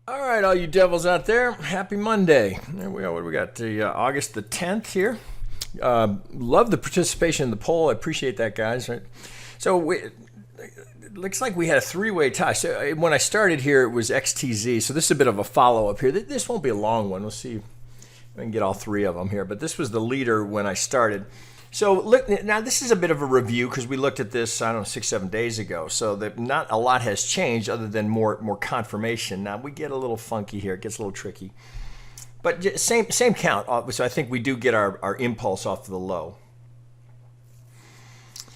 All right, all you devils out there, happy Monday. There we go. What do we got? The August the 10th here. Love the participation in the poll. I appreciate that, guys. Right. So it looks like we had a three-way tie. So when I started here, it was XTZ. So this is a bit of a follow-up here. This won't be a long one. We'll see if I can get all three of them here. But this was the leader when I started. So look, now this is a bit of a review because we looked at this, I don't know, 6-7 days ago. So that not a lot has changed other than more confirmation. Now we get a little funky here. It gets a little tricky. But same count. So I think we do get our impulse off the low.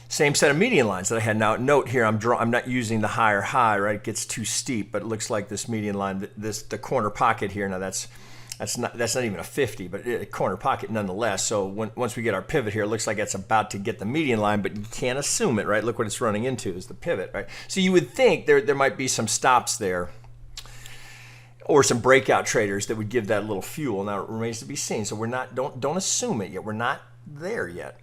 Same set of median lines that I had. Now note here, I'm not using the higher high, right? It gets too steep, but it looks like this median line, the corner pocket here. Now that's not even a 50, but a corner pocket nonetheless. So once we get our pivot here, it looks like it's about to get the median line, but you can't assume it, right? Look what it's running into is the pivot, right? So you would think there might be some stops there or some breakout traders that would give that little fuel. Now it remains to be seen. So don't assume it yet. We're not there yet.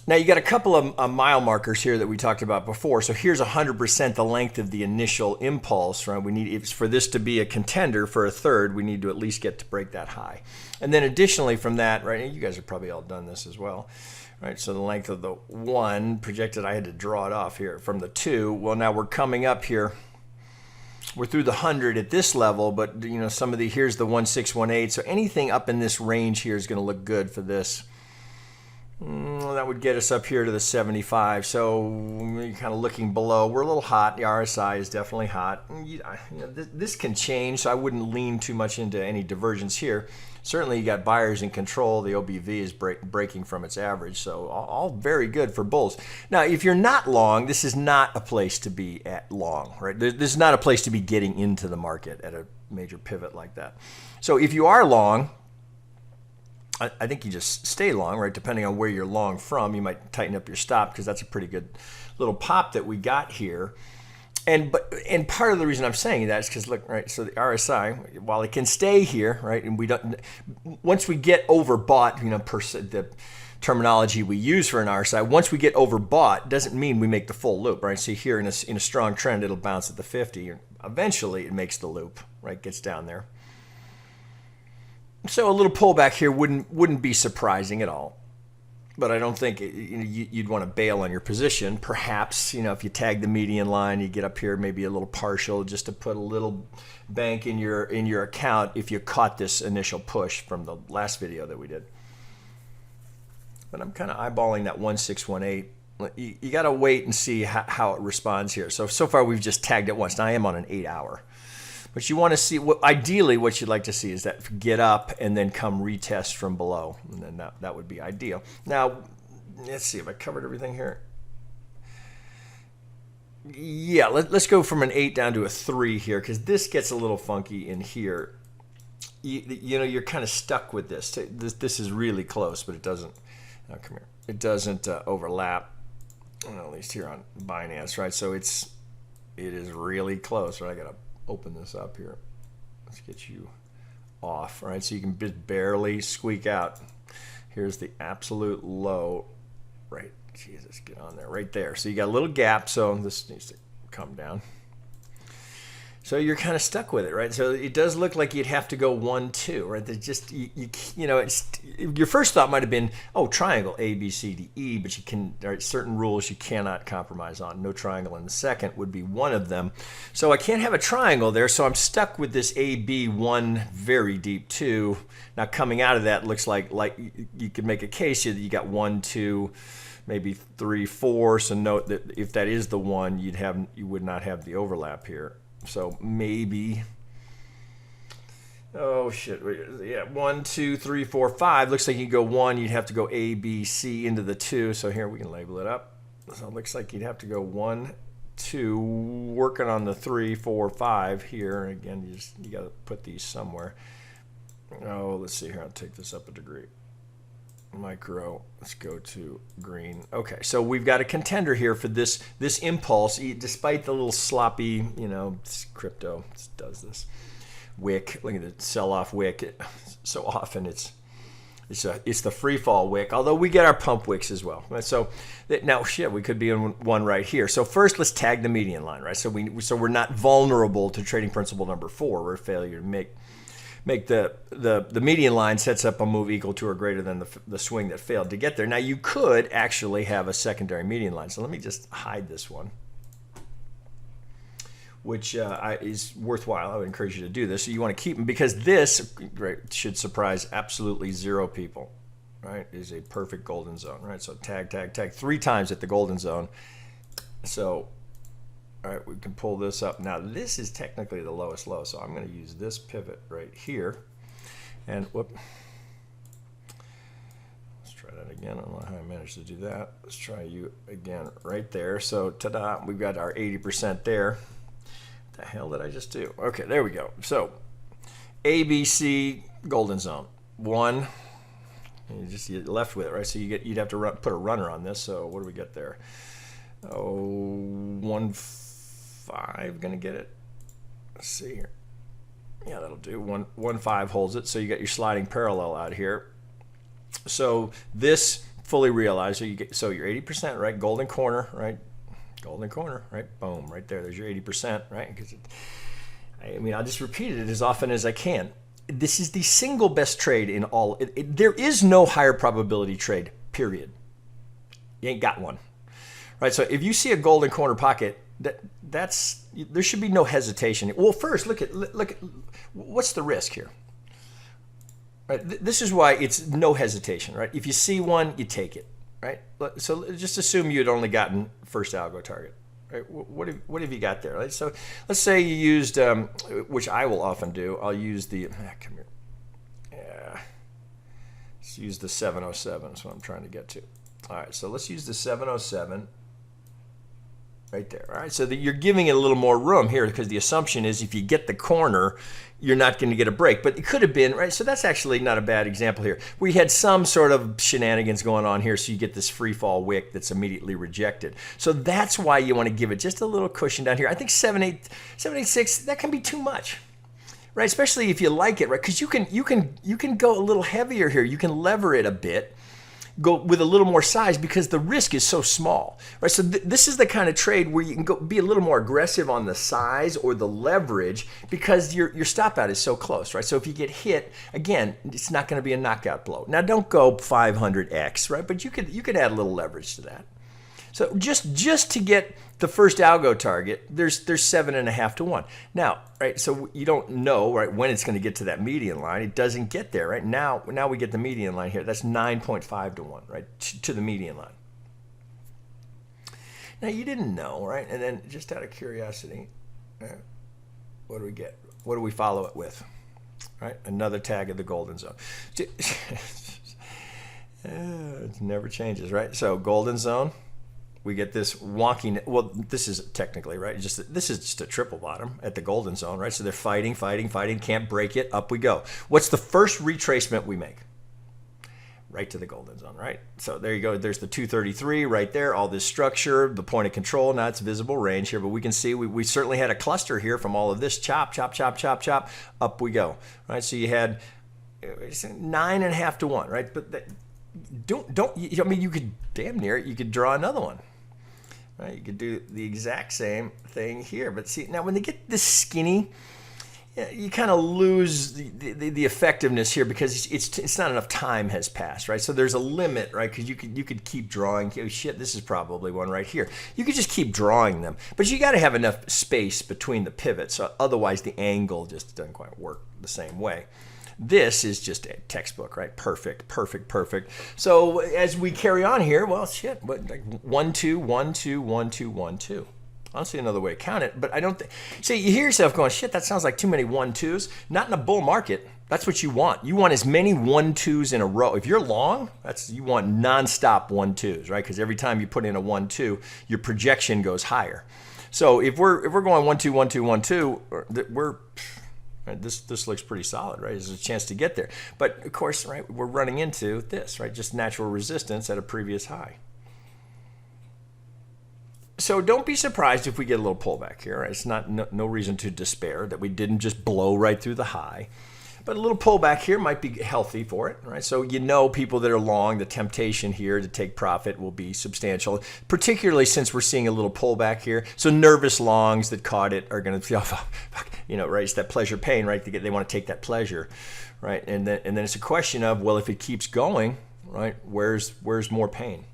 Now you got a couple of mile markers here that we talked about before. So here's 100% the length of the initial impulse, right? We need, for this to be a contender for a third, we need to at least get to break that high. And then additionally from that, right, and you guys have probably all done this as well, right? So the length of the 1 projected, I had to draw it off here from the 2. Well, now we're coming up here. We're through the 100 at this level, but you know, some of the, here's the 1618. So anything up in this range here is going to look good for this. That would get us up here to the 75. So you're kind of looking below. We're a little hot. The RSI is definitely hot. This can change, so I wouldn't lean too much into any divergence here. Certainly you got buyers in control. The OBV is breaking from its average. So all very good for bulls. Now, if you're not long, this is not a place to be at long, right? This is not a place to be getting into the market at a major pivot like that. So if you are long, I think you just stay long, right? Depending on where you're long from, you might tighten up your stop because that's a pretty good little pop that we got here. And part of the reason I'm saying that is because look, right? So the RSI, while it can stay here, right, and we don't, once we get overbought, you know, the terminology we use for an RSI, once we get overbought, doesn't mean we make the full loop, right? So here in a strong trend, it'll bounce at the 50. Eventually, it makes the loop, right? Gets down there. So a little pullback here wouldn't be surprising at all, but I don't think you'd want to bail on your position. Perhaps, you know, if you tag the median line, you get up here maybe a little partial just to put a little bank in your account if you caught this initial push from the last video that we did. But I'm kind of eyeballing that 1618. You got to wait and see how it responds here. So far we've just tagged it once. Now I am on an 8-hour. But you want to see, ideally what you'd like to see is that get up and then come retest from below. And then that would be ideal. Now, let's see if I covered everything here. Yeah, let's go from an 8 down to a 3 here because this gets a little funky in here. You know, you're kind of stuck with this. This is really close, but it doesn't, oh, come here. It doesn't overlap, well, at least here on Binance, right? So it is really close, right? I got to open this up here. Let's get you off, right? So you can just barely squeak out. Here's the absolute low, right? Jesus, get on there, right there. So you got a little gap, so this needs to come down. So you're kind of stuck with it, right? So it does look like you'd have to go 1, 2, right? There's just you know, your first thought might have been, oh, triangle A, B, C, D, E, but you can, there are certain rules you cannot compromise on. No triangle in the second would be one of them. So I can't have a triangle there, so I'm stuck with this A, B, 1, very deep 2. Now coming out of that looks like you could make a case here that you got 1, 2, maybe 3, 4. So note that if that is the one, you would not have the overlap here. So maybe, oh shit, yeah, 1, 2, 3, 4, 5. Looks like you go 1, you'd have to go A, B, C into the 2. So here we can label it up. So it looks like you'd have to go 1, 2, working on the 3, 4, 5 here. Again, you got to put these somewhere. Oh, let's see here. I'll take this up a degree. Micro, let's go to green. Okay, so we've got a contender here for this impulse, despite the little sloppy, you know, crypto does this wick. Look at the sell-off wick. So often it's It's the free fall wick, although we get our pump wicks as well. So now, shit, we could be in one right here. So first, let's tag the median line, right? So we're not vulnerable to trading principle number 4, where failure to make the median line sets up a move equal to or greater than the swing that failed to get there. Now, you could actually have a secondary median line. So let me just hide this one, which is worthwhile. I would encourage you to do this. So you want to keep them, because this should surprise absolutely 0 people, right? Is a perfect golden zone, right? So tag, tag, tag 3 times at the golden zone. So, all right, we can pull this up. Now, this is technically the lowest low, so I'm going to use this pivot right here. And whoop. Let's try that again. I don't know how I managed to do that. Let's try you again right there. So, ta-da, we've got our 80% there. The hell did I just do? Okay, there we go. So ABC golden zone 1. You're left with it, right? So you'd have to put a runner on this. So what do we get there? Oh, 1.5 gonna get it. Let's see here. Yeah, that'll do. 1.5 holds it. So you got your sliding parallel out here. So this fully realized. So your 80%, right? Golden corner, right? Golden corner, right? Boom, right there. There's your 80%, right? Because I mean, I'll just repeat it as often as I can. This is the single best trade in all. There is no higher probability trade, period. You ain't got one, right? So if you see a golden corner pocket, there should be no hesitation. Well, first, look at what's the risk here, right? This is why it's no hesitation, right? If you see one, you take it. Right, so just assume you'd only gotten first algo target. Right, what have you got there? Right? So let's say you used, which I will often do. I'll use the come here. Yeah, let's use the 707. That's what I'm trying to get to. All right, so let's use the 707 right there. All right, so you're giving it a little more room here, because the assumption is if you get the corner, you're not going to get a break. But it could have been, right? So that's actually not a bad example here. We had some sort of shenanigans going on here, so you get this free fall wick that's immediately rejected. So that's why you want to give it just a little cushion down here. I think 786, that can be too much, right? Especially if you like it, right? Because you can go a little heavier here. You can lever it a bit, go with a little more size, because the risk is so small, right? So this is the kind of trade where you can go be a little more aggressive on the size or the leverage, because your stop out is so close, right? So if you get hit again, it's not going to be a knockout blow. Now, don't go 500x, right? But you could add a little leverage to that. So just to get the first algo target, there's 7.5 to 1. Now, right, so you don't know, right, when it's going to get to that median line. It doesn't get there, right? Now we get the median line here. That's 9.5 to 1, right, to the median line. Now, you didn't know, right? And then just out of curiosity, what do we get? What do we follow it with? Right, another tag of the golden zone. It never changes, right? So golden zone. We get this wonky, well, this is technically, right? This is just a triple bottom at the golden zone, right? So they're fighting, can't break it, up we go. What's the first retracement we make? Right to the golden zone, right? So there you go. There's the 233 right there, all this structure, the point of control. Now it's visible range here, but we can see we certainly had a cluster here from all of this chop, chop, chop, chop, chop, up we go, right? So you had 9.5 to 1, right? But I mean, you could damn near, you could draw another one. Right, you could do the exact same thing here, but see, now when they get this skinny, you kind of lose the effectiveness here, because it's not enough time has passed, right? So there's a limit, right? Because you could keep drawing. Oh, shit, this is probably one right here. You could just keep drawing them, but you got to have enough space between the pivots, so otherwise the angle just doesn't quite work the same way. This is just a textbook, right? Perfect, perfect, perfect. So as we carry on here, well, shit, but like 1, 2, 1, 2, 1, 2, 1, 2. I don't see another way to count it, but I don't think. So you hear yourself going, shit, that sounds like too many 1, 2s. Not in a bull market. That's what you want. You want as many 1, 2s in a row. If you're long, you want nonstop 1, 2s, right? Because every time you put in a 1, 2, your projection goes higher. So if we're going 1, 2, 1, 2, 1, 2, we're. Right, this looks pretty solid, right? There's a chance to get there. But of course, right, we're running into this, right? Just natural resistance at a previous high. So don't be surprised if we get a little pullback here. Right? It's not no reason to despair that we didn't just blow right through the high. But a little pullback here might be healthy for it, right? So you know people that are long, the temptation here to take profit will be substantial, particularly since we're seeing a little pullback here. So nervous longs that caught it are going to feel, you know, right? It's that pleasure pain, right? They want to take that pleasure, right? And then it's a question of, well, if it keeps going, right, where's more pain?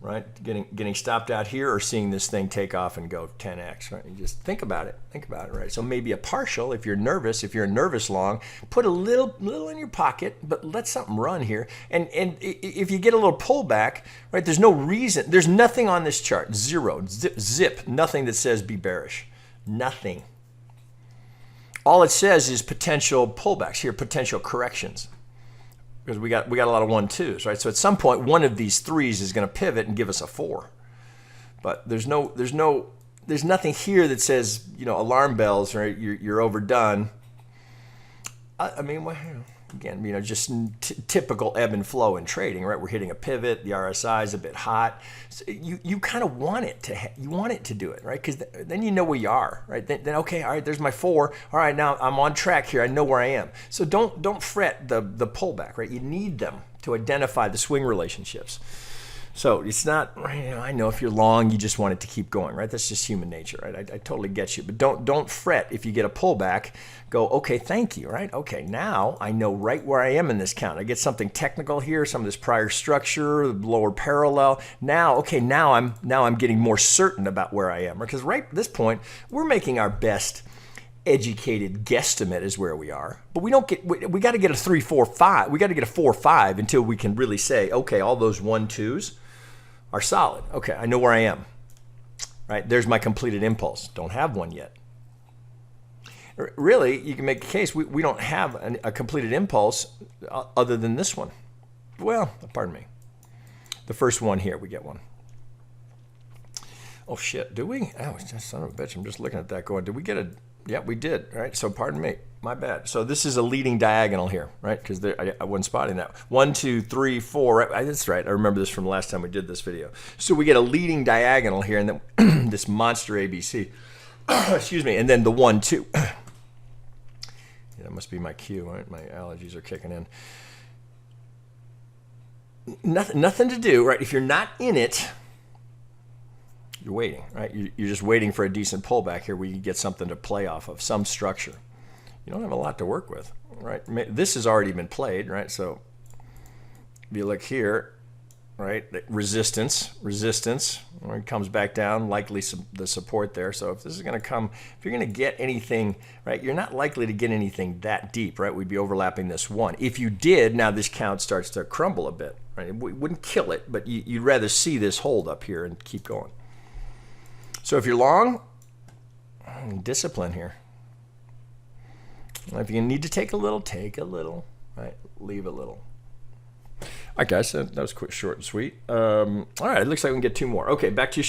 Right, getting stopped out here or seeing this thing take off and go 10x, right? You just think about it, right? So maybe a partial, if you're nervous, if you're a nervous long, put a little in your pocket, but let something run here. And if you get a little pullback, right, there's no reason, there's nothing on this chart, zero, zip, nothing that says be bearish, nothing. All it says is potential pullbacks here, potential corrections. Because we got a lot of 1-2s, right? So at some point, one of these 3s is going to pivot and give us a 4. But there's nothing here that says, you know, alarm bells, right? You're overdone. I mean, well, again, you know, just typical ebb and flow in trading, right? We're hitting a pivot, the RSI is a bit hot. So you kind of want it to do it, right? Because then you know where you are, right? Then okay, all right, there's my 4. All right, now I'm on track here. I know where I am. So don't fret the pullback, right? You need them to identify the swing relationships. So it's not, you know, I know if you're long, you just want it to keep going, right? That's just human nature, right? I totally get you. But don't fret if you get a pullback. Go, okay, thank you, right? Okay, now I know right where I am in this count. I get something technical here, some of this prior structure, lower parallel. Now, okay, now I'm getting more certain about where I am. Because right at this point, we're making our best educated guesstimate is where we are, but we got to get a 3, 4, 5. We got to get a 4, 5 until we can really say, okay, all those 1-2s are solid. Okay, I know where I am, right? There's my completed impulse. Don't have one yet. Really, you can make a case we don't have a completed impulse other than this one. Well, pardon me. The first one here, we get one. Oh shit, do we? Oh, son of a bitch, I'm just looking at that going, did we get a, yeah, we did, right? So pardon me, my bad. So this is a leading diagonal here, right? Because I wasn't spotting that. 1, 2, 3, 4, right? That's right, I remember this from last time we did this video. So we get a leading diagonal here and then this monster ABC, excuse me, and then the 1, 2. That must be my cue, right? My allergies are kicking in. Nothing to do, right? If you're not in it, you're waiting, right? You're just waiting for a decent pullback here where you get something to play off of, some structure. You don't have a lot to work with, right? This has already been played, right? So if you look here, right, resistance, when it comes back down, likely the support there. So if this is going to come, if you're going to get anything, right, you're not likely to get anything that deep, right? We'd be overlapping this 1. If you did, now this count starts to crumble a bit, right? It wouldn't kill it, but you'd rather see this hold up here and keep going. So if you're long, discipline here. If you need to take a little, right? Leave a little. All right, guys, that was quick, short and sweet. All right, it looks like we can get 2 more. Okay, back to you.